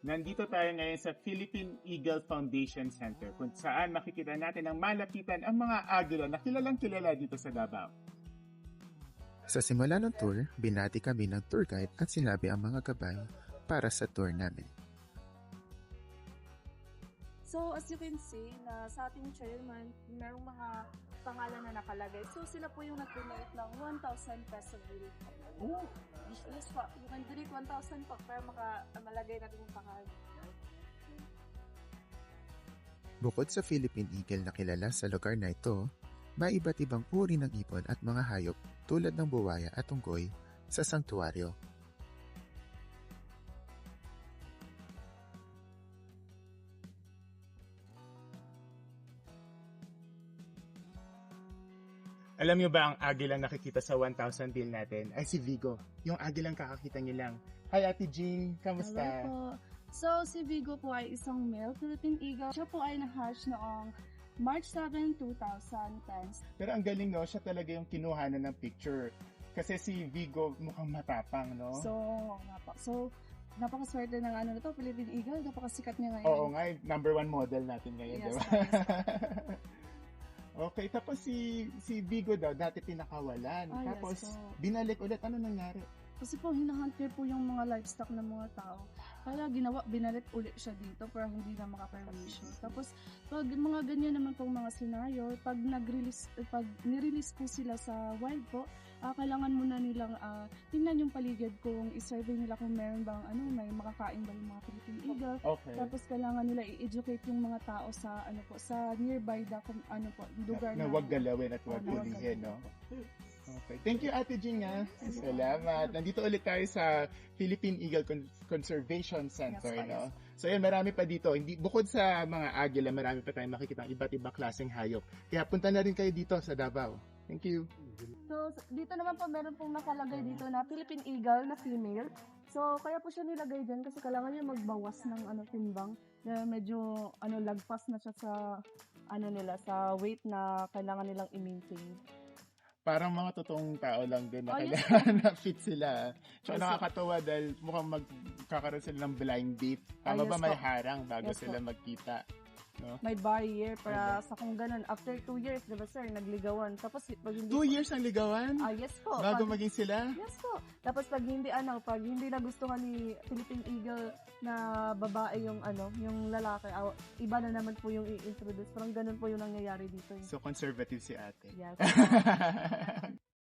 Nandito tayo ngayon sa Philippine Eagle Foundation Center kung saan makikita natin ang malapitan ang mga agila na kilalang kilala dito sa Davao. Sa simula ng tour, binati kami ng tour guide at sinabi ang mga gabay para sa tour namin. So, as you can see, na sa ating chairman, merong mga pangalan na nakalagay. So, sila po yung nag-donate ng 1,000 peso bill. Oh, Yes po, you can donate 1,000 po para malagay natin yung pangalan. Bukod sa Philippine Eagle na kilala sa lugar na ito, may iba't ibang uri ng ibon at mga hayop tulad ng buwaya at unggoy sa sanktuaryo. alam niyo ba ang agilang nakikita sa 1,000 bill natin ay si Vigo. Yung agilang kakakita niyo lang. Hi Ate Jean, kamusta? Hello po. So, si Vigo po ay isang male Philippine Eagle. Siya po ay na-hatch noong March 7, 2010. Pero ang galing no, siya talaga yung kinuhanan ng picture. Kasi si Vigo mukhang matapang, no? So, napakaswerte ng na to, Philippine Eagle. Napakasikat niya ngayon. Oo nga, number 1 model natin ngayon, Yes, di ba? yes. Okay, tapos si Vigo daw, dati pinakawalan. Ah, Tapos, yes, so, binalik ulit. Ano nangyari? kasi po, hinahunt po yung mga livestock ng mga tao. Kaya binalik ulit siya dito para hindi na makapermission. Tapos, pag mga ganyan naman pong mga scenario, pag nirelease po sila sa wild po, kailangan muna nilang tingnan yung paligid kung i-survey nila kung meron bang may makakain ba yung mga Philippine Eagle. Okay. Tapos kailangan nila i-educate yung mga tao sa sa nearby lugar Na wag galawin at wag wag ulihin, no? galawin. Okay. Thank you, Ate Jean, ha? Salamat. Nandito ulit tayo sa Philippine Eagle Conservation Center, Yes, no? So, yun, marami pa dito. Bukod sa mga agila, marami pa tayong makikita iba't ibang klaseng hayop. Kaya punta na rin kayo dito sa Davao. Thank you. So, dito naman po meron pong nakalagay dito na Philippine Eagle na female. So, kaya po siya nilagay dyan kasi kailangan niya magbawas ng timbang na medyo lagpas na siya sa sa weight na kailangan nilang i-maintain. Parang mga totoong tao lang din na Yes. kailangan na fit sila. So, Yes, nakakatawa dahil mukhang magkakaroon sila ng blind date. Tama Yes, ba may po. harang bago Yes, sila po. magkita? No? May barrier para sa kung ganun. After 2 years, diba sir, nagligawan. Tapos pag hindi 2 years ang ligawan? yes po. Bago Pag- maging sila? Yes po. Tapos pag hindi nagustuhan ni Philippine Eagle na babae yung yung lalaki, iba na naman po yung i-introduce. Parang ganun po yung nangyayari dito. So, conservative si ate. Yes.